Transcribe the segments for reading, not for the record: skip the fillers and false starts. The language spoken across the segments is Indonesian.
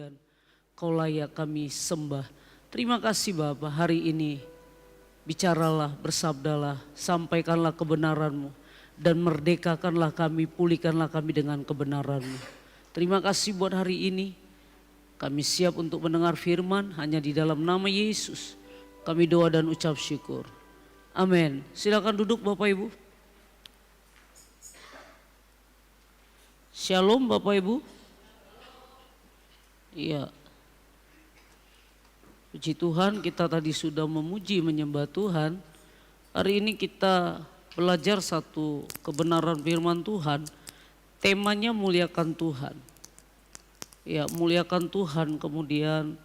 puji-pujian. Kau layak kami sembah. Terima kasih Bapa, hari ini bicaralah, bersabdalah, sampaikanlah kebenaran-Mu dan merdekakanlah kami, pulihkanlah kami dengan kebenaran-Mu. Terima kasih buat hari ini. Kami siap untuk mendengar firman hanya di dalam nama Yesus. Kami doa dan ucap syukur. Amin. Silakan duduk Bapak Ibu. Shalom Bapak Ibu. Iya. Puji Tuhan, kita tadi sudah memuji menyembah Tuhan. Hari ini kita belajar satu kebenaran firman Tuhan. Temanya muliakan Tuhan. Ya, muliakan Tuhan. Kemudian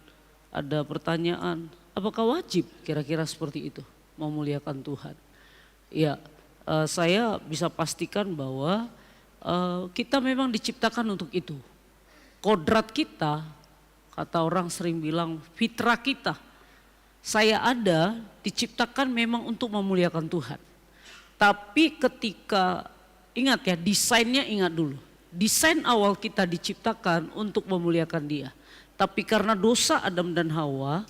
ada pertanyaan, apakah wajib kira-kira seperti itu memuliakan Tuhan? Ya, saya bisa pastikan bahwa kita memang diciptakan untuk itu. Kodrat kita, kata orang sering bilang fitrah kita. Saya ada diciptakan memang untuk memuliakan Tuhan. Tapi ketika, ingat ya, desainnya ingat dulu. Desain awal kita diciptakan untuk memuliakan Dia. Tapi karena dosa Adam dan Hawa,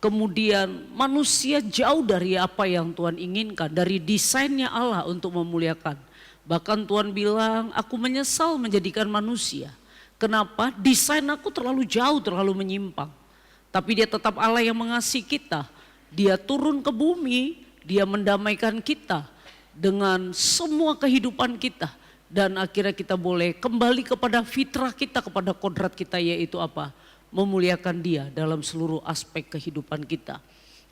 kemudian manusia jauh dari apa yang Tuhan inginkan, dari desainnya Allah untuk memuliakan. Bahkan Tuhan bilang, aku menyesal menjadikan manusia. Kenapa? Desain aku terlalu jauh, terlalu menyimpang. Tapi Dia tetap Allah yang mengasihi kita. Dia turun ke bumi, Dia mendamaikan kita dengan semua kehidupan kita. Dan akhirnya kita boleh kembali kepada fitrah kita, kepada kodrat kita, yaitu apa? Memuliakan Dia dalam seluruh aspek kehidupan kita.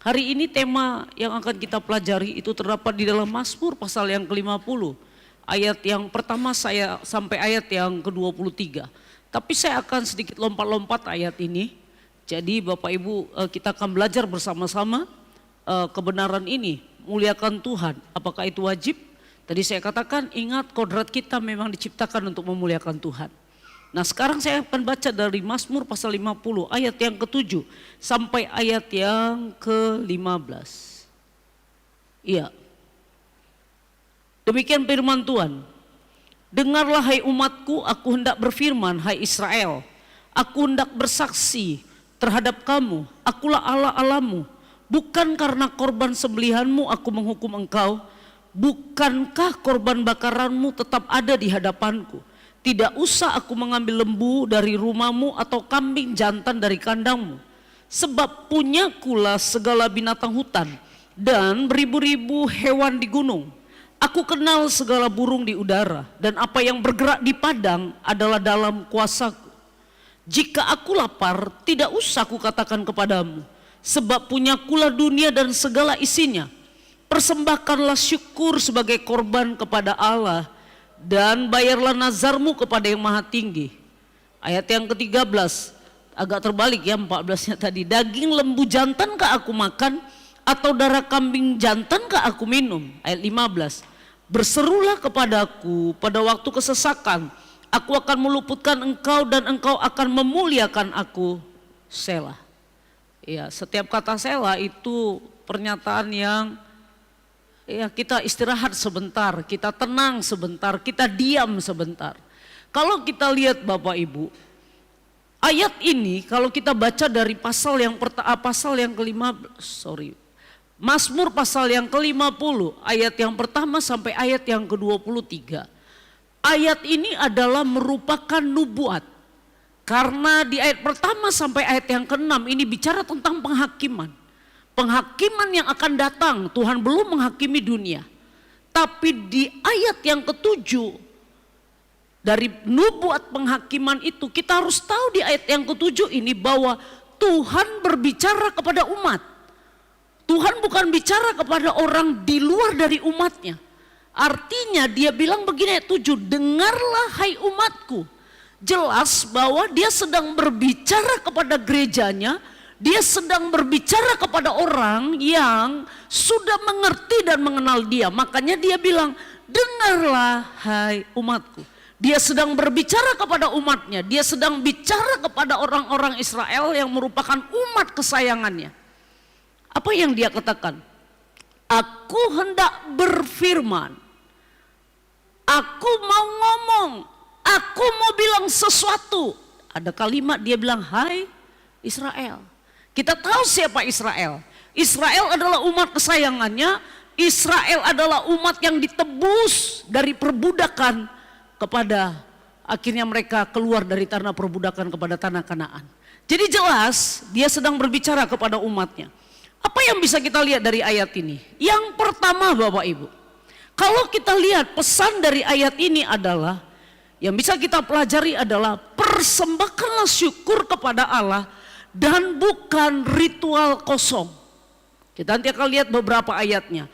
Hari ini tema yang akan kita pelajari itu terdapat di dalam Mazmur pasal yang ke-50. Ayat yang pertama saya sampai ayat yang ke-23. Tapi saya akan sedikit lompat-lompat ayat ini. Jadi Bapak Ibu, kita akan belajar bersama-sama kebenaran ini. Muliakan Tuhan, apakah itu wajib? Tadi saya katakan, ingat kodrat kita memang diciptakan untuk memuliakan Tuhan. Nah sekarang saya akan baca dari Mazmur pasal 50 ayat yang ke-7 sampai ayat yang ke-15. Iya. Demikian firman Tuhan. Dengarlah hai umatku, aku hendak berfirman hai Israel. Aku hendak bersaksi terhadap kamu, akulah Allah Allahmu. Bukan karena korban sembelihanmu aku menghukum engkau. Bukankah korban bakaranmu tetap ada di hadapanku? Tidak usah aku mengambil lembu dari rumahmu atau kambing jantan dari kandangmu. Sebab punyakulah segala binatang hutan dan beribu-ribu hewan di gunung. Aku kenal segala burung di udara dan apa yang bergerak di padang adalah dalam kuasaku. Jika aku lapar, tidak usah aku katakan kepadamu, sebab punyakulah dunia dan segala isinya. Persembahkanlah syukur sebagai korban kepada Allah dan bayarlah nazarmu kepada yang maha tinggi. Ayat yang ke-13, agak terbalik ya 14-nya tadi. Daging lembu jantankah aku makan atau darah kambing jantankah aku minum? Ayat 15, berserulah kepadaku pada waktu kesesakan. Aku akan meluputkan engkau dan engkau akan memuliakan aku. Selah. Ya, setiap kata selah itu pernyataan yang ya, kita istirahat sebentar, kita tenang sebentar, kita diam sebentar. Kalau kita lihat Bapak Ibu, ayat ini kalau kita baca dari pasal yang Mazmur pasal yang ke-50, ayat yang pertama sampai ayat yang ke-23. Ayat ini adalah merupakan nubuat. Karena di ayat pertama sampai ayat yang ke-6 ini bicara tentang penghakiman. Penghakiman yang akan datang, Tuhan belum menghakimi dunia. Tapi di ayat yang ke-7 dari nubuat penghakiman itu kita harus tahu di ayat yang ke-7 ini bahwa Tuhan berbicara kepada umat. Tuhan bukan bicara kepada orang di luar dari umatnya. Artinya dia bilang begini ayat 7, dengarlah hai umatku. Jelas bahwa dia sedang berbicara kepada gerejanya. Dia sedang berbicara kepada orang yang sudah mengerti dan mengenal Dia. Makanya dia bilang, dengarlah hai umatku. Dia sedang berbicara kepada umatnya. Dia sedang bicara kepada orang-orang Israel yang merupakan umat kesayangannya. Apa yang dia katakan? Aku hendak berfirman. Aku mau ngomong. Aku mau bilang sesuatu. ada kalimat dia bilang, hai Israel. Kita tahu siapa Israel. Israel adalah umat kesayangannya. Israel adalah umat yang ditebus dari perbudakan kepada akhirnya mereka keluar dari tanah perbudakan kepada tanah Kanaan. Jadi jelas dia sedang berbicara kepada umatnya. Apa yang bisa kita lihat dari ayat ini? Yang pertama Bapak Ibu, kalau kita lihat pesan dari ayat ini adalah, yang bisa kita pelajari adalah persembahkanlah syukur kepada Allah dan bukan ritual kosong. Kita nanti akan lihat beberapa ayatnya.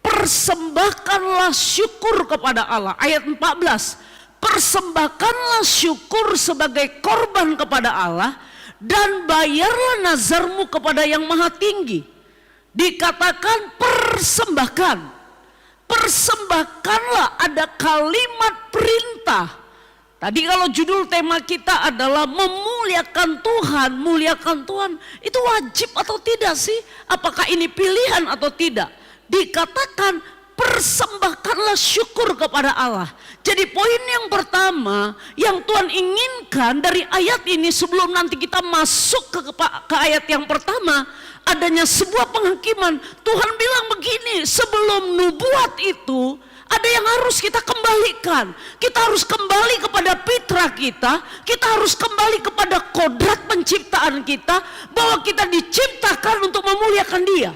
Persembahkanlah syukur kepada Allah. Ayat 14. Persembahkanlah syukur sebagai korban kepada Allah dan bayarlah nazarmu kepada yang maha tinggi. Dikatakan persembahkan. Persembahkanlah, ada kalimat perintah. Tadi kalau judul tema kita adalah memuliakan Tuhan, muliakan Tuhan, itu wajib atau tidak sih? Apakah ini pilihan atau tidak? Dikatakan persembahkanlah syukur kepada Allah. Jadi poin yang pertama yang Tuhan inginkan dari ayat ini sebelum nanti kita masuk ke ayat yang pertama, adanya sebuah penghakiman. Tuhan bilang begini, sebelum nubuat itu ada yang harus kita kembalikan. Kita harus kembali kepada fitrah kita. Kita harus kembali kepada kodrat penciptaan kita, bahwa kita diciptakan untuk memuliakan Dia.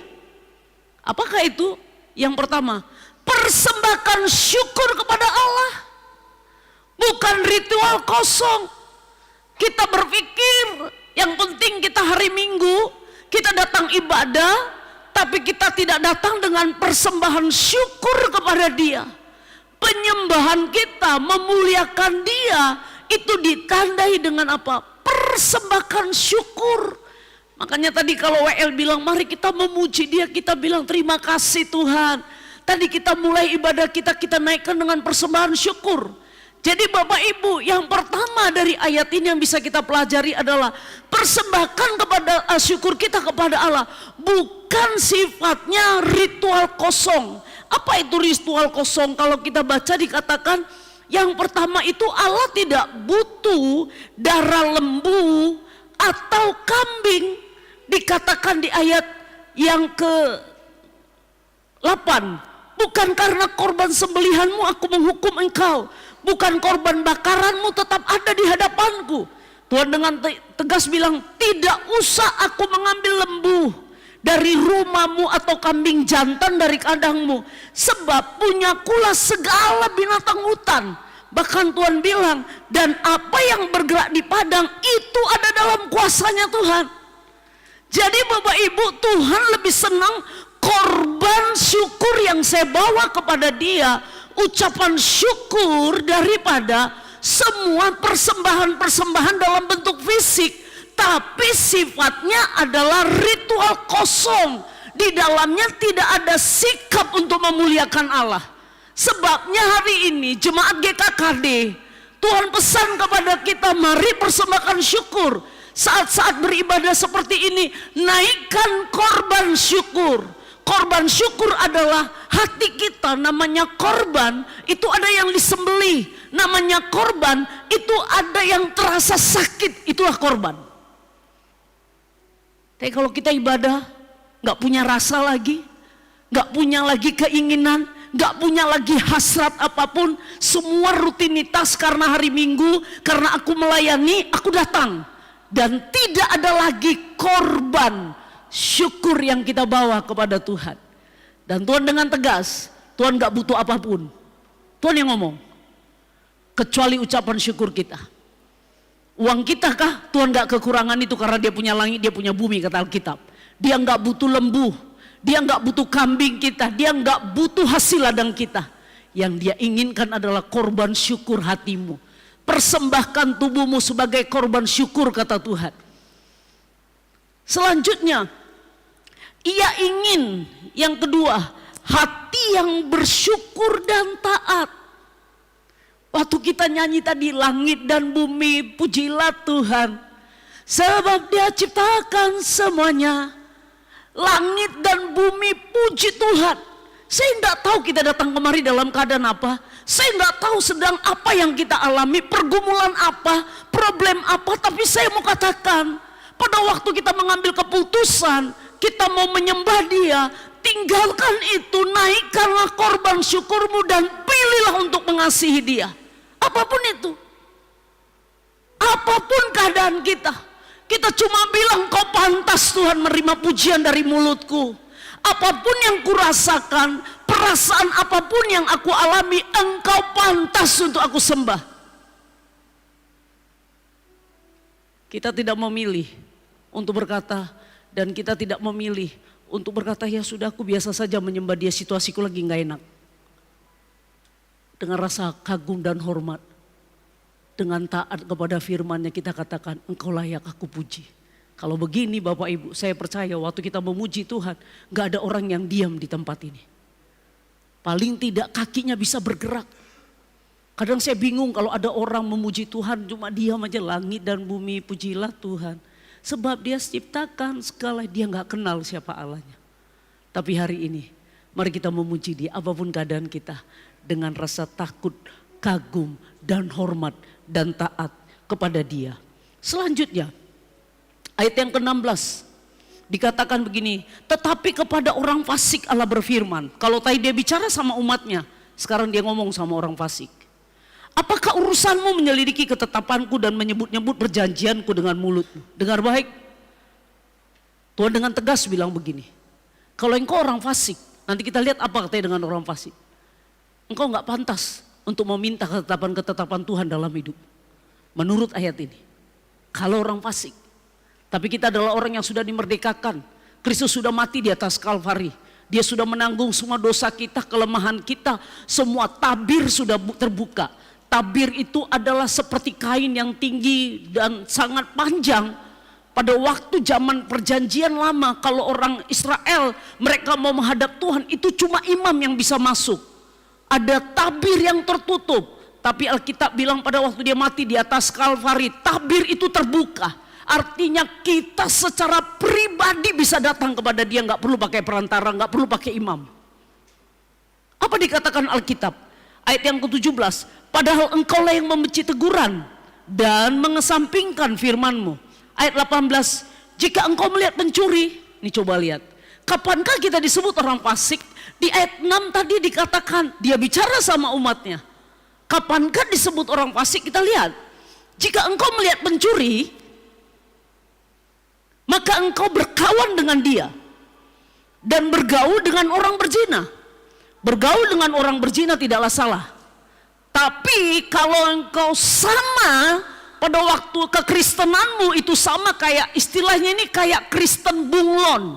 Apakah itu? Yang pertama, persembahkan syukur kepada Allah, bukan ritual kosong. Kita berpikir yang penting kita hari Minggu kita datang ibadah, tapi kita tidak datang dengan persembahan syukur kepada Dia. Penyembahan kita, memuliakan Dia, itu ditandai dengan apa? Persembahkan syukur. Makanya tadi kalau WL bilang mari kita memuji Dia, kita bilang terima kasih Tuhan. Tadi kita mulai ibadah kita naikkan dengan persembahan syukur. Jadi Bapak Ibu, yang pertama dari ayat ini yang bisa kita pelajari adalah persembahkan kepada syukur kita kepada Allah, bukan sifatnya ritual kosong. Apa itu ritual kosong? Kalau kita baca dikatakan yang pertama itu Allah tidak butuh darah lembu atau kambing. Dikatakan di ayat yang ke-8, bukan karena korban sembelihanmu aku menghukum engkau, bukan korban bakaranmu tetap ada di hadapanku. Tuhan dengan tegas bilang, tidak usah aku mengambil lembu dari rumahmu atau kambing jantan dari kandangmu, sebab punyakulah segala binatang hutan. Bahkan Tuhan bilang, dan apa yang bergerak di padang itu ada dalam kuasanya Tuhan. Jadi Bapak Ibu, Tuhan lebih senang korban syukur yang saya bawa kepada Dia, ucapan syukur, daripada semua persembahan-persembahan dalam bentuk fisik, tapi sifatnya adalah ritual kosong. Di dalamnya tidak ada sikap untuk memuliakan Allah. Sebabnya hari ini jemaat GKKD, Tuhan pesan kepada kita, mari persembahkan syukur. Saat-saat beribadah seperti ini, naikkan korban syukur. Korban syukur adalah hati kita, namanya korban, itu ada yang disembelih. Namanya korban, itu ada yang terasa sakit, itulah korban. Tapi kalau kita ibadah, gak punya rasa lagi, gak punya lagi keinginan, gak punya lagi hasrat apapun, semua rutinitas karena hari Minggu, karena aku melayani, aku datang. Dan tidak ada lagi korban syukur yang kita bawa kepada Tuhan. Dan Tuhan dengan tegas, Tuhan gak butuh apapun. Tuhan yang ngomong, kecuali ucapan syukur kita. Uang kita kah? Tuhan gak kekurangan itu, karena Dia punya langit, Dia punya bumi, kata Alkitab. Dia gak butuh lembu, Dia gak butuh kambing kita, Dia gak butuh hasil ladang kita. Yang Dia inginkan adalah korban syukur hatimu. Persembahkan tubuhmu sebagai korban syukur, kata Tuhan. Selanjutnya, Ia ingin yang kedua, hati yang bersyukur dan taat. Waktu kita nyanyi tadi, langit dan bumi pujilah Tuhan, sebab Dia ciptakan semuanya. Langit dan bumi puji Tuhan, Saya tidak tahu kita datang kemari dalam keadaan apa. Saya tidak tahu sedang apa yang kita alami, pergumulan apa, problem apa. Tapi saya mau katakan, pada waktu kita mengambil keputusan, kita mau menyembah Dia, tinggalkan itu, naikkanlah korban syukurmu dan pilihlah untuk mengasihi Dia. Apapun itu, apapun keadaan kita, kita cuma bilang, kau pantas Tuhan menerima pujian dari mulutku. Apapun yang kurasakan, perasaan apapun yang aku alami, Engkau pantas untuk aku sembah. Kita tidak memilih untuk berkata, dan kita tidak memilih untuk berkata, ya sudah aku biasa saja menyembah Dia, situasiku lagi gak enak. Dengan rasa kagum dan hormat, dengan taat kepada firman-Nya kita katakan, Engkau layak aku puji. Kalau begini Bapak Ibu, saya percaya waktu kita memuji Tuhan, gak ada orang yang diam di tempat ini. Paling tidak kakinya bisa bergerak. Kadang saya bingung kalau ada orang memuji Tuhan cuma diam aja, langit dan bumi pujilah Tuhan. Sebab Dia ciptakan segala, Dia gak kenal siapa Allahnya. Tapi hari ini, mari kita memuji Dia apapun keadaan kita. Dengan rasa takut, kagum dan hormat dan taat kepada Dia. Selanjutnya, ayat yang ke-16 dikatakan begini, tetapi kepada orang fasik Allah berfirman. Kalau tadi Dia bicara sama umatnya, sekarang Dia ngomong sama orang fasik. Apakah urusanmu menyelidiki ketetapanku dan menyebut-nyebut perjanjianku dengan mulutmu? Dengar baik, Tuhan dengan tegas bilang begini, kalau engkau orang fasik, nanti kita lihat apa katanya dengan orang fasik. Engkau gak pantas untuk meminta ketetapan-ketetapan Tuhan dalam hidup. Menurut ayat ini, kalau orang fasik. Tapi kita adalah orang yang sudah dimerdekakan. Kristus sudah mati di atas Kalvari. Dia sudah menanggung semua dosa kita, kelemahan kita. Semua tabir sudah terbuka. Tabir itu adalah seperti kain yang tinggi dan sangat panjang. Pada waktu zaman perjanjian lama, kalau orang Israel mereka mau menghadap Tuhan, itu cuma imam yang bisa masuk. Ada tabir yang tertutup. Tapi Alkitab bilang pada waktu Dia mati di atas Kalvari, tabir itu terbuka. Artinya kita secara pribadi bisa datang kepada Dia, nggak perlu pakai perantara, nggak perlu pakai imam. Apa dikatakan Alkitab? Ayat yang ke-17, padahal engkaulah yang membenci teguran dan mengesampingkan firman-Mu. Ayat 18, jika engkau melihat pencuri, ini coba lihat, kapankah kita disebut orang fasik? Di ayat 6 tadi dikatakan, Dia bicara sama umatnya. Kapankah disebut orang fasik? Kita lihat, jika engkau melihat pencuri, maka engkau berkawan dengan dia dan bergaul dengan orang berzina. Bergaul dengan orang berzina tidaklah salah. Tapi kalau engkau sama pada waktu kekristenanmu itu sama kayak istilahnya ini kayak Kristen bunglon.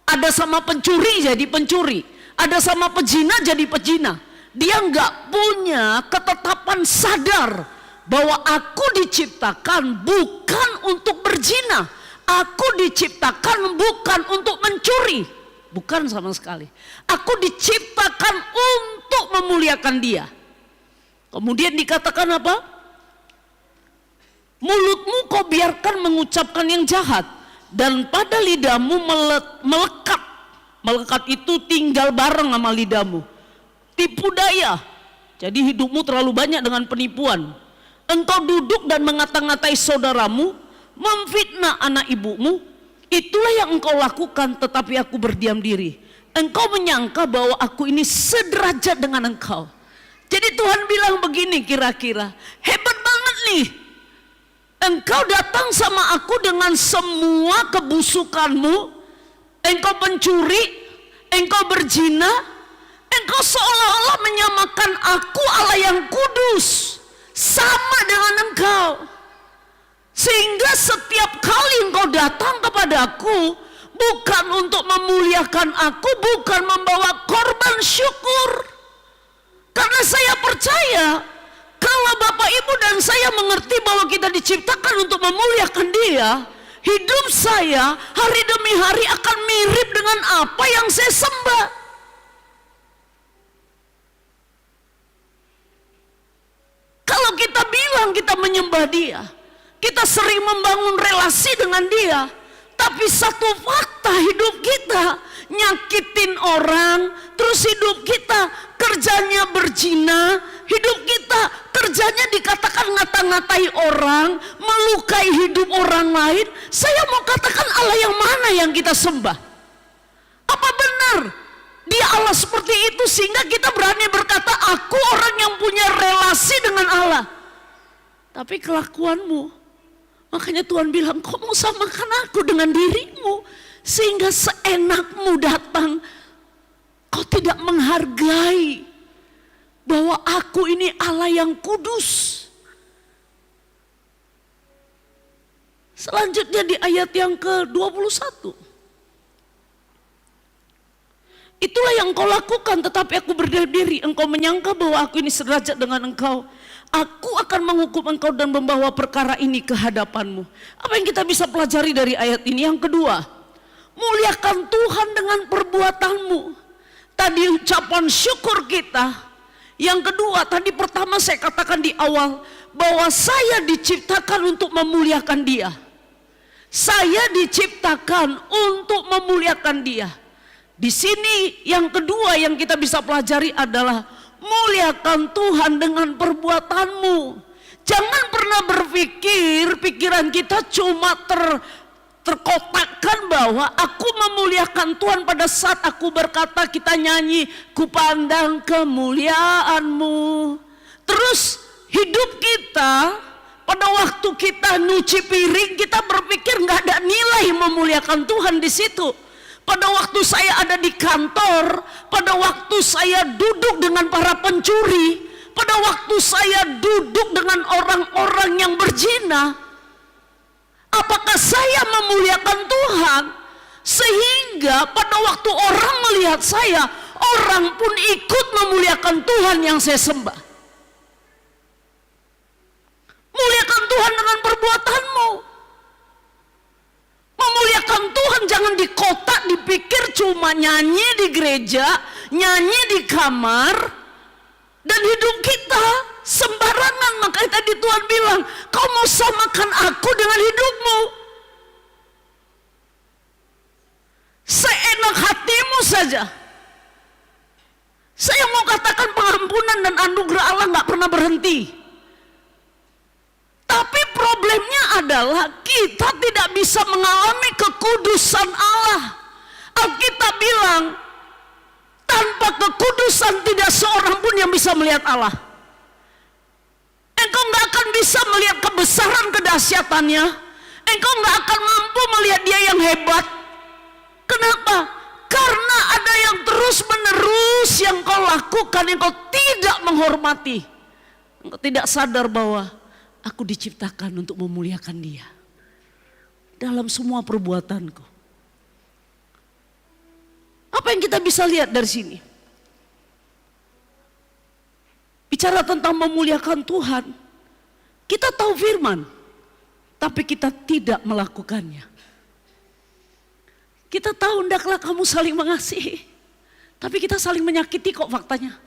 Ada sama pencuri jadi pencuri, ada sama pezina jadi pezina. Dia nggak punya ketetapan sadar bahwa aku diciptakan bukan untuk berzina. Aku diciptakan bukan untuk mencuri, bukan sama sekali. Aku diciptakan untuk memuliakan Dia. Kemudian dikatakan apa? Mulutmu kau biarkan mengucapkan yang jahat, dan pada lidahmu melekat. Melekat itu tinggal bareng sama lidahmu. Tipu daya. Jadi hidupmu terlalu banyak dengan penipuan. Engkau duduk dan mengata-ngatai saudaramu, memfitnah anak ibumu, itulah yang engkau lakukan, tetapi aku berdiam diri. Engkau menyangka bahwa aku ini sederajat dengan engkau. Jadi Tuhan bilang begini kira-kira, hebat banget nih. Engkau datang sama aku dengan semua kebusukanmu. Engkau pencuri, engkau berzina, engkau seolah-olah menyamakan aku Allah yang kudus sama dengan engkau. Sehingga setiap kali engkau datang kepadaku, bukan untuk memuliakan aku, bukan membawa korban syukur. Karena saya percaya, kalau Bapak Ibu dan saya mengerti bahwa kita diciptakan untuk memuliakan Dia, hidup saya hari demi hari akan mirip dengan apa yang saya sembah. Kalau kita bilang kita menyembah Dia, kita sering membangun relasi dengan Dia, tapi satu fakta hidup kita nyakitin orang, terus hidup kita kerjanya berzina, hidup kita kerjanya dikatakan ngata-ngatai orang, melukai hidup orang lain. Saya mau katakan Allah yang mana yang kita sembah? Apa benar Dia Allah seperti itu sehingga kita berani berkata aku orang yang punya relasi dengan Allah? Tapi kelakuanmu, makanya Tuhan bilang kau mau samakan aku dengan dirimu, sehingga seenakmu datang, kau tidak menghargai bahwa aku ini Allah yang kudus. Selanjutnya di ayat yang ke-21. Itulah yang kau lakukan, tetapi aku berdiri. Engkau menyangka bahwa aku ini sederajat dengan engkau. Aku akan menghukum engkau dan membawa perkara ini ke hadapanmu. Apa yang kita bisa pelajari dari ayat ini? Yang kedua, muliakan Tuhan dengan perbuatanmu. Tadi ucapan syukur kita. Yang kedua, tadi pertama saya katakan di awal, bahwa saya diciptakan untuk memuliakan Dia. Saya diciptakan untuk memuliakan Dia. Di sini yang kedua yang kita bisa pelajari adalah muliakan Tuhan dengan perbuatanmu. Jangan pernah berpikir pikiran kita cuma terkotakkan bahwa aku memuliakan Tuhan pada saat aku berkata, kita nyanyi kupandang kemuliaanmu. Terus hidup kita pada waktu kita nyuci piring, kita berpikir nggak ada nilai memuliakan Tuhan di situ. Pada waktu saya ada di kantor, pada waktu saya duduk dengan para pencuri, pada waktu saya duduk dengan orang-orang yang berzina, apakah saya memuliakan Tuhan? Sehingga pada waktu orang melihat saya, orang pun ikut memuliakan Tuhan yang saya sembah. Muliakan Tuhan dengan perbuatanmu. Memuliakan Tuhan jangan di kotak, dipikir cuma nyanyi di gereja, nyanyi di kamar, dan hidup kita sembarangan. Makanya tadi Tuhan bilang, kau mau samakan aku dengan hidupmu. Seenak hatimu saja. Saya mau katakan pengampunan dan anugerah Allah gak pernah berhenti. Tapi problemnya adalah kita tidak bisa mengalami kekudusan Allah. Alkitab bilang, tanpa kekudusan tidak seorang pun yang bisa melihat Allah. Engkau gak akan bisa melihat kebesaran kedahsyatannya. Engkau gak akan mampu melihat Dia yang hebat. Kenapa? Karena ada yang terus menerus yang kau lakukan, yang kau tidak menghormati. Engkau tidak sadar bahwa aku diciptakan untuk memuliakan Dia dalam semua perbuatanku. Apa yang kita bisa lihat dari sini? Bicara tentang memuliakan Tuhan, kita tahu firman, tapi kita tidak melakukannya. Kita tahu hendaklah kamu saling mengasihi, tapi kita saling menyakiti kok faktanya.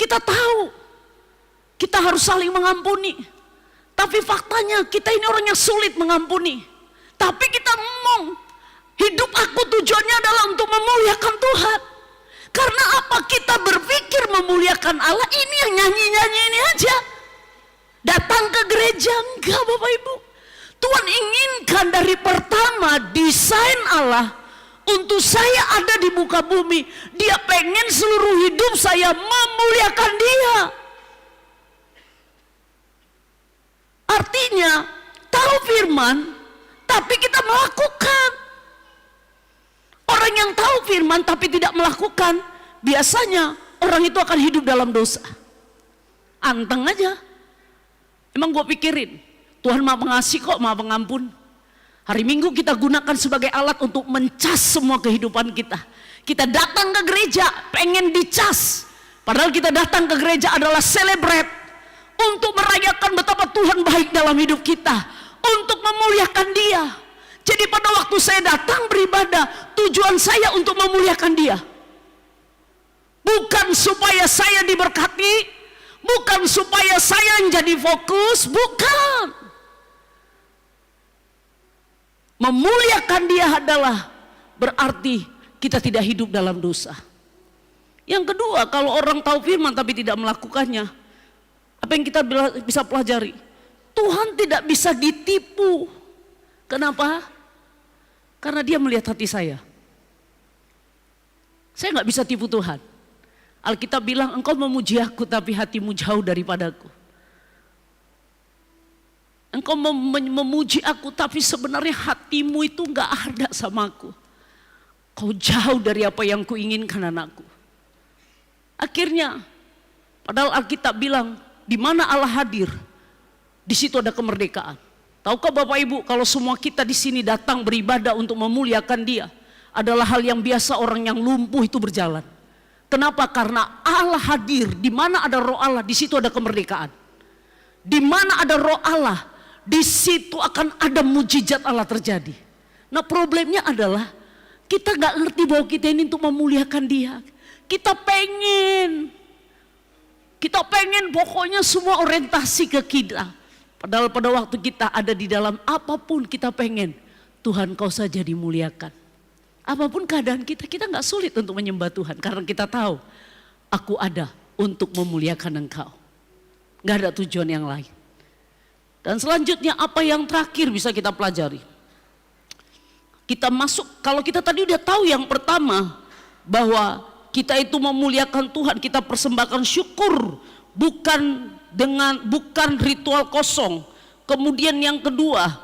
Kita tahu kita harus saling mengampuni, tapi faktanya kita ini orang yang sulit mengampuni. Tapi kita ngomong, hidup aku tujuannya adalah untuk memuliakan Tuhan. Karena apa? Kita berpikir memuliakan Allah ini yang nyanyi-nyanyi ini aja. Datang ke gereja, enggak Bapak Ibu. Tuhan inginkan dari pertama desain Allah untuk saya ada di muka bumi. Dia pengen seluruh hidup saya memuliakan Dia. Artinya tahu firman tapi kita melakukan. Orang yang tahu firman tapi tidak melakukan, biasanya orang itu akan hidup dalam dosa. Anteng aja. Emang gue pikirin Tuhan maha pengasih kok, maha pengampun. Hari Minggu kita gunakan sebagai alat untuk mencas semua kehidupan kita. Kita datang ke gereja pengen dicas, padahal kita datang ke gereja adalah celebrate untuk merayakan betapa Tuhan baik dalam hidup kita, untuk memuliakan Dia. Jadi pada waktu saya datang beribadah, tujuan saya untuk memuliakan Dia. Bukan supaya saya diberkati, bukan supaya saya yang jadi fokus, bukan. Memuliakan Dia adalah berarti kita tidak hidup dalam dosa. Yang kedua, kalau orang tahu firman tapi tidak melakukannya, apa yang kita bisa pelajari? Tuhan tidak bisa ditipu. Kenapa? Karena dia melihat hati saya. Saya nggak bisa tipu Tuhan. Alkitab bilang, engkau memuji aku tapi hatimu jauh daripadaku. Engkau memuji aku tapi sebenarnya hatimu itu nggak ada sama aku. Kau jauh dari apa yang kuinginkan anakku. Akhirnya, padahal Alkitab bilang, di mana Allah hadir, di situ ada kemerdekaan. Tahukah Bapak Ibu, kalau semua kita di sini datang beribadah untuk memuliakan Dia, adalah hal yang biasa orang yang lumpuh itu berjalan. Kenapa? Karena Allah hadir. Di mana ada roh Allah, di situ ada kemerdekaan. Di mana ada roh Allah, di situ akan ada mujizat Allah terjadi. Nah, problemnya adalah kita gak ngerti bahwa kita ini untuk memuliakan Dia. Kita pengen pokoknya semua orientasi ke kita. Padahal pada waktu kita ada di dalam apapun kita pengen, Tuhan kau saja dimuliakan. Apapun keadaan kita gak sulit untuk menyembah Tuhan. Karena kita tahu, aku ada untuk memuliakan Engkau. Gak ada tujuan yang lain. Dan selanjutnya apa yang terakhir bisa kita pelajari? Kita masuk, kalau kita tadi udah tahu yang pertama, bahwa kita itu memuliakan Tuhan, kita persembahkan syukur, bukan ritual kosong. Kemudian yang kedua,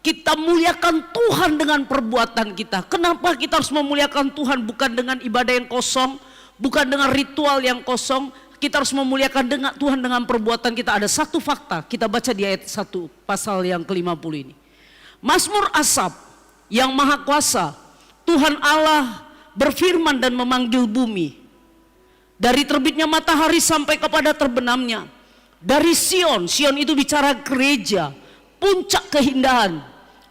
kita muliakan Tuhan dengan perbuatan kita. Kenapa kita harus memuliakan Tuhan bukan dengan ibadah yang kosong, bukan dengan ritual yang kosong? Kita harus memuliakan Tuhan dengan perbuatan kita. Ada satu fakta, kita baca di ayat 1 pasal yang ke-50 ini. Mazmur Asaf yang maha kuasa, Tuhan Allah berfirman dan memanggil bumi. Dari terbitnya matahari sampai kepada terbenamnya. Dari Sion itu bicara gereja, puncak keindahan.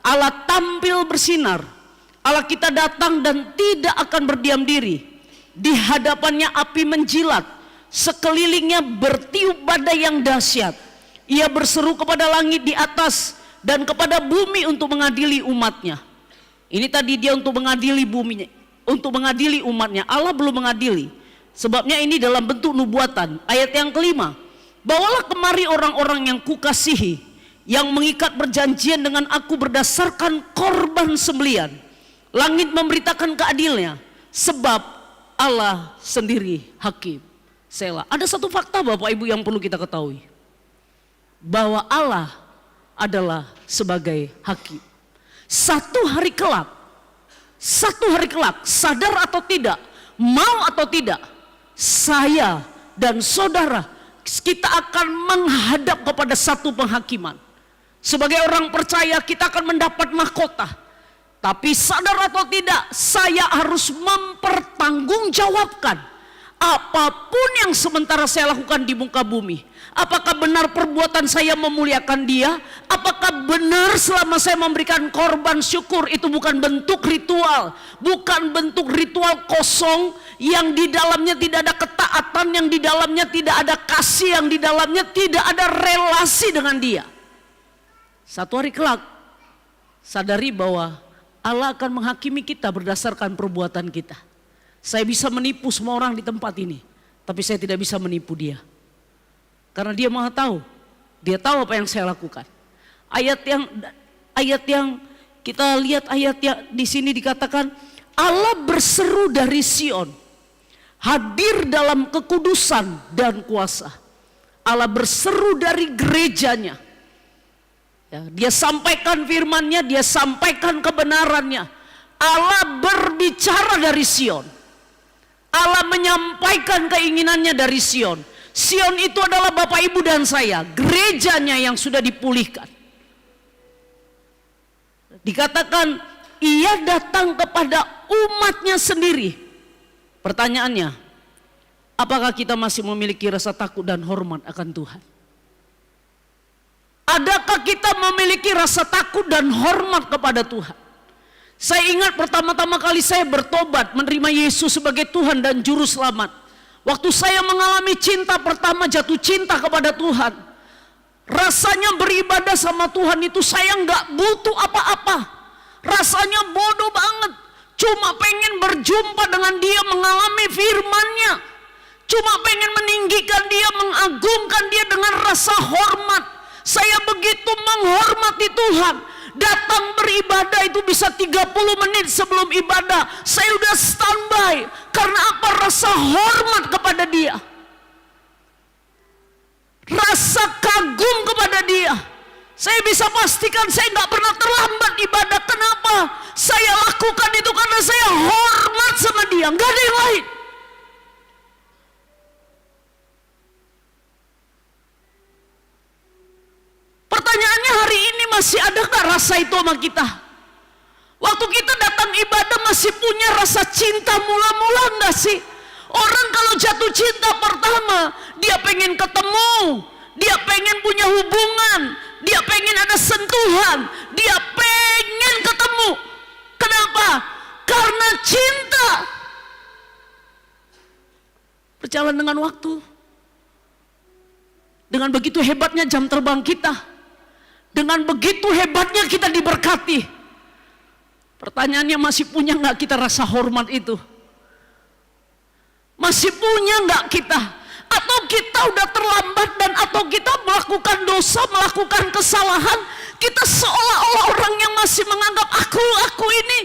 Allah tampil bersinar. Allah kita datang dan tidak akan berdiam diri. Di hadapannya api menjilat. Sekelilingnya bertiup badai yang dahsyat. Ia berseru kepada langit di atas dan kepada bumi untuk mengadili umatnya. Ini tadi dia untuk mengadili buminya, untuk mengadili umatnya. Allah belum mengadili. Sebabnya ini dalam bentuk nubuatan. Ayat yang kelima. Bawalah kemari orang-orang yang kukasihi, yang mengikat perjanjian dengan aku berdasarkan korban sembelian. Langit memberitakan keadilannya, sebab Allah sendiri hakim. Selah. Ada satu fakta Bapak Ibu yang perlu kita ketahui, bahwa Allah adalah sebagai hakim. Satu hari kelak, sadar atau tidak, mau atau tidak, saya dan saudara, kita akan menghadap kepada satu penghakiman. Sebagai orang percaya kita akan mendapat mahkota. Tapi sadar atau tidak, saya harus mempertanggungjawabkan apapun yang sementara saya lakukan di muka bumi. Apakah benar perbuatan saya memuliakan Dia? Apakah benar selama saya memberikan korban syukur itu bukan bentuk ritual, bukan bentuk ritual kosong yang di dalamnya tidak ada ketaatan, yang di dalamnya tidak ada kasih, yang di dalamnya tidak ada relasi dengan Dia? Satu hari kelak, sadari bahwa Allah akan menghakimi kita berdasarkan perbuatan kita. Saya bisa menipu semua orang di tempat ini, tapi saya tidak bisa menipu Dia. Karena Dia maha tahu. Dia tahu apa yang saya lakukan. Ayat yang kita lihat, ayat yang di sini dikatakan, Allah berseru dari Sion, hadir dalam kekudusan dan kuasa. Allah berseru dari gerejanya. Ya, dia sampaikan firman-Nya, Dia sampaikan kebenarannya. Allah berbicara dari Sion. Allah menyampaikan keinginannya dari Sion. Sion itu adalah Bapak Ibu dan saya, gerejanya yang sudah dipulihkan. Dikatakan Ia datang kepada umatnya sendiri. Pertanyaannya, apakah kita masih memiliki rasa takut dan hormat akan Tuhan? Adakah kita memiliki rasa takut dan hormat kepada Tuhan? Saya ingat pertama-tama kali saya bertobat, menerima Yesus sebagai Tuhan dan Juru Selamat. Waktu saya mengalami cinta pertama, jatuh cinta kepada Tuhan. Rasanya beribadah sama Tuhan itu saya nggak butuh apa-apa. Rasanya bodoh banget. cuma pengen berjumpa dengan dia, mengalami firman-Nya, cuma pengen meninggikan dia, mengagungkan dia dengan rasa hormat. Saya begitu menghormati Tuhan, datang beribadah itu bisa 30 menit sebelum ibadah saya udah standby. Karena apa? Rasa hormat kepada dia, rasa kagum kepada dia. Saya bisa pastikan saya nggak pernah terlambat ibadah. Kenapa? Saya lakukan itu karena saya hormat sama dia, nggak ada yang lain. Pertanyaannya, hari ini masih ada nggak rasa itu sama kita? Waktu kita datang ibadah masih punya rasa cinta mula-mula nggak sih? Orang kalau jatuh cinta pertama, dia pengen ketemu, dia pengen punya hubungan, dia pengen ada sentuhan, dia pengen ketemu. Kenapa? Karena cinta. Berjalan dengan waktu, dengan begitu hebatnya jam terbang kita, dengan begitu hebatnya kita diberkati. Pertanyaannya, masih punya nggak kita rasa hormat itu? Masih punya nggak kita? Atau kita udah terlambat, dan atau kita melakukan dosa, melakukan kesalahan, kita seolah-olah orang yang masih menganggap aku ini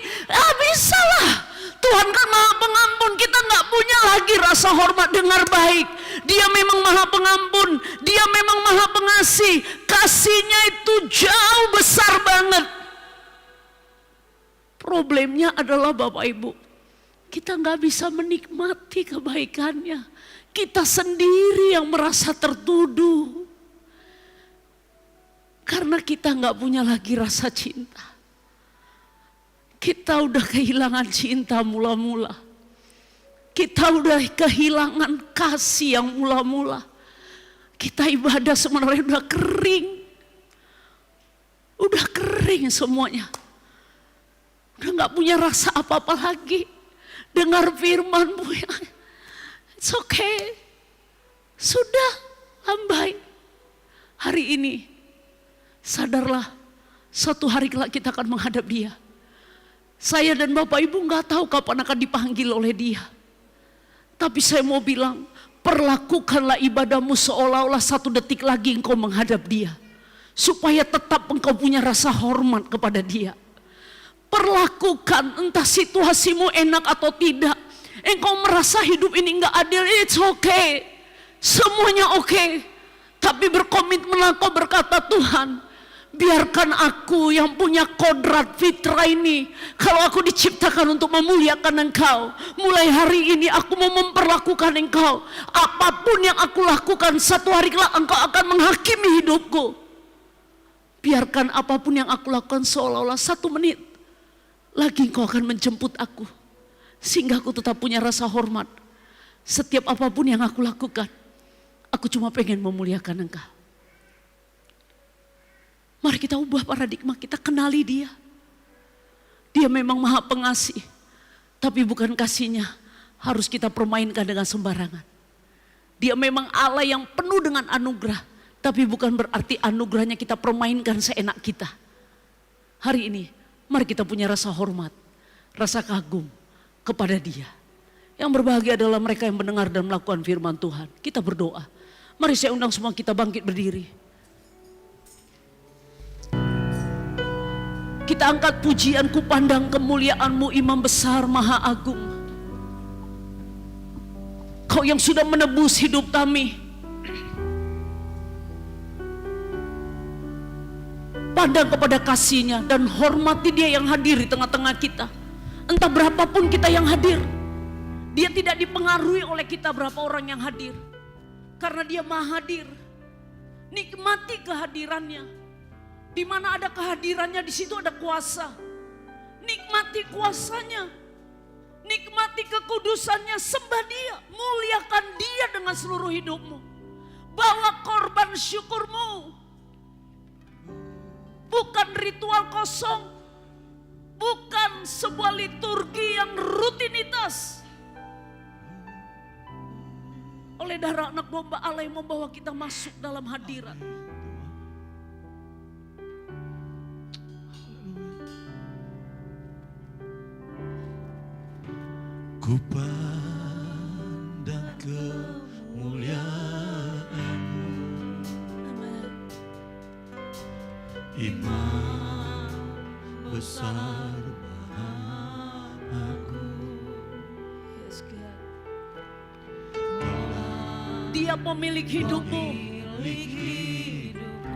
bisa lah, Tuhan kan Maha Pengampun. Kita nggak punya lagi rasa hormat. Dengar baik, Dia memang Maha Pengampun, Dia memang Maha Pengasih, kasihnya itu jauh besar banget. Problemnya adalah Bapak Ibu, kita nggak bisa menikmati kebaikannya. Kita sendiri yang merasa tertuduh karena kita nggak punya lagi rasa cinta. Kita udah kehilangan cinta mula-mula. Kita udah kehilangan kasih yang mula-mula. Kita ibadah sebenarnya udah kering. Udah kering semuanya. Udah gak punya rasa apa-apa lagi. Dengar firman-Mu, it's okay. Sudah lambai. Hari ini sadarlah, suatu hari kelak kita akan menghadap Dia. Saya dan Bapak Ibu gak tahu kapan akan dipanggil oleh Dia. Tapi saya mau bilang, perlakukanlah ibadahmu seolah-olah 1 detik lagi engkau menghadap Dia, supaya tetap engkau punya rasa hormat kepada Dia. Perlakukan, entah situasimu enak atau tidak, engkau merasa hidup ini gak adil, it's okay, semuanya okay. Tapi berkomitmenlah kau berkata, Tuhan, biarkan aku yang punya kodrat fitrah ini, kalau aku diciptakan untuk memuliakan Engkau, mulai hari ini aku mau memperlakukan Engkau. Apapun yang aku lakukan, satu hari kelak Engkau akan menghakimi hidupku. Biarkan apapun yang aku lakukan seolah-olah 1 menit lagi Engkau akan menjemput aku, sehingga aku tetap punya rasa hormat. Setiap apapun yang aku lakukan, aku cuma pengen memuliakan Engkau. Mari kita ubah paradigma, kita kenali Dia. Dia memang Maha Pengasih, tapi bukan kasihnya harus kita permainkan dengan sembarangan. Dia memang Allah yang penuh dengan anugerah, tapi bukan berarti anugerahnya kita permainkan seenak kita. Hari ini, mari kita punya rasa hormat, rasa kagum kepada Dia. Yang berbahagia adalah mereka yang mendengar dan melakukan firman Tuhan. Kita berdoa. Mari saya undang semua kita bangkit berdiri. Kita angkat pujian, ku pandang kemuliaan-Mu, Imam besar Maha Agung. Kau yang sudah menebus hidup kami. Pandang kepada kasih-Nya dan hormati Dia yang hadir di tengah-tengah kita. Entah berapapun kita yang hadir, Dia tidak dipengaruhi oleh kita berapa orang yang hadir. Karena Dia Maha Hadir. Nikmati kehadirannya. Di mana ada kehadirannya, di situ ada kuasa. Nikmati kuasanya, nikmati kekudusannya, sembah Dia, muliakan Dia dengan seluruh hidupmu. Bawa korban syukurmu, bukan ritual kosong, bukan sebuah liturgi yang rutinitas. Oleh darah anak domba Allah yang membawa kita masuk dalam hadirat. Ku pandang kemuliaan-Mu, Imam besar agung. Dia pemilik hidupmu.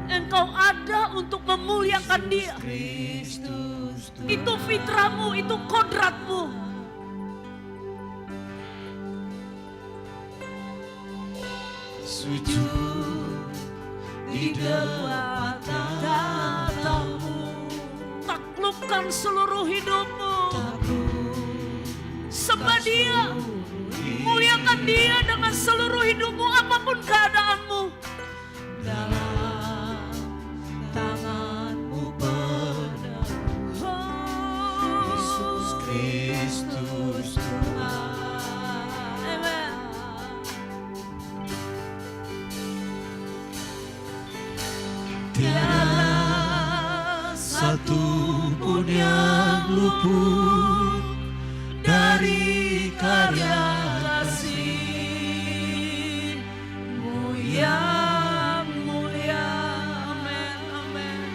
Engkau ada untuk memuliakan Dia. Itu fitrahmu, itu kodratmu. Sujud di depan tatamu, taklukkan seluruh hidupmu. Sembah Dia, muliakan Dia dengan seluruh hidupmu, apapun keadaanmu. dalam tangan-Mu benar, Yesus Kristus Tuhan. Amen. Tiada satu pun yang luput dari karya kasih-Mu yang mulia. Amin, amin.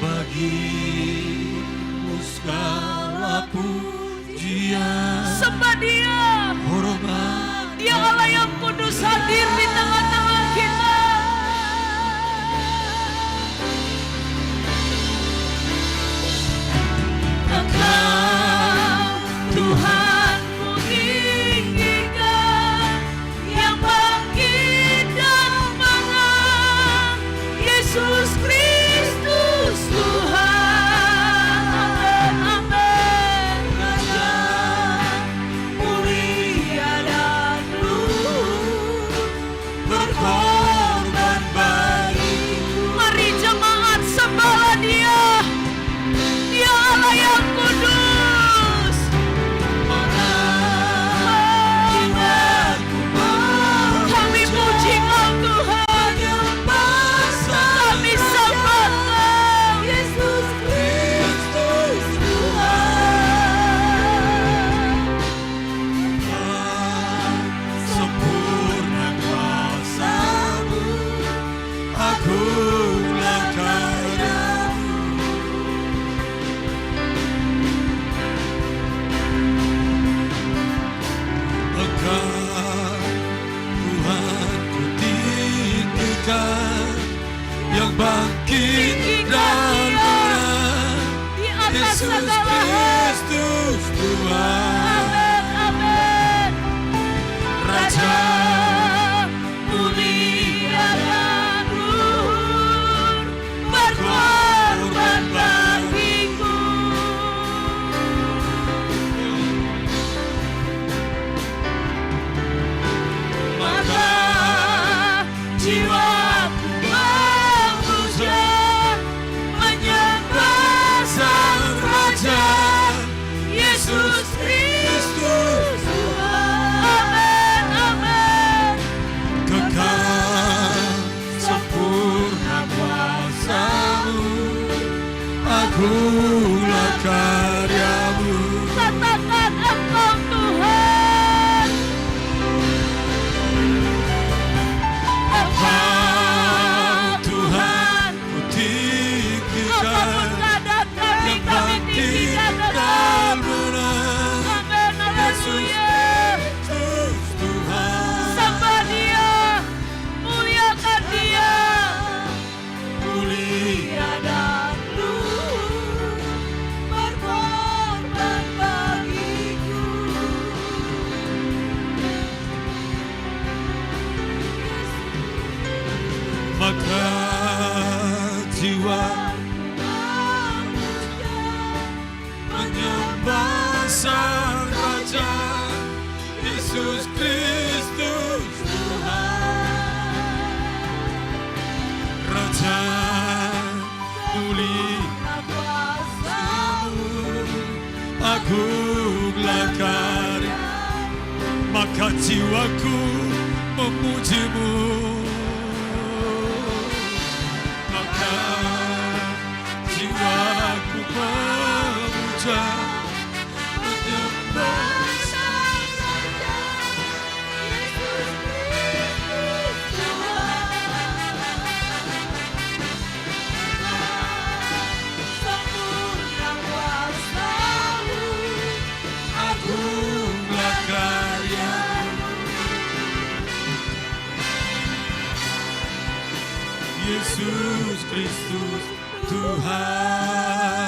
Bagi-Mu segala pujian, Sembah Dia. hormat, Dia Allah yang kudus hadir di tengah-tengah kita. Engkau Tuhan ku tinggikan, yang bangkit dan menang, Yesus Kristus Tuhan. Amin, amin. Raja mulia dan luhur, berkorban bagiku. Mari jemaat sembahlah Dia. Dia Allah yang kudus. Kami puji Kau Tuhan. Kami sembah Kau. Yesus Kristus Tuhan. Sempurna kuasa-Mu, agunglah karya-Mu. Engkau Tuhan ku tinggikan, yang bangkit dan menang, Di atas Yesus segala hal. Kristus Tuhan. Amin, amin. Raja mulia dan luhur, berkorban bagiku. Maka jiwaku memuja, menyembah Sang Raja, Yesus Kristus Tuhan. Amin, amin. Kekal sempurna kuasa-Mu, agunglah karya-Mu. Katakan Engkau Tuhan. Engkau Tuhan ku apapun tinggikan, keadaan kami, yang kami bangkit tinggikan Engkau. dan menang, Amin, Yesus haleluya. Kristus Tuhan. Sembah Dia, muliakan Dia. Mulia dan luhur, berkorban bagiku. Maka jiwa menyembah Sang Raja, Yesus Kristus Tuhan. Raja mulia kuasa-Mu, agunglah karya. Maka jiwaku memuji-Mu, maka jiwaku memuja, menyembah Yesus Kristus Tuhan.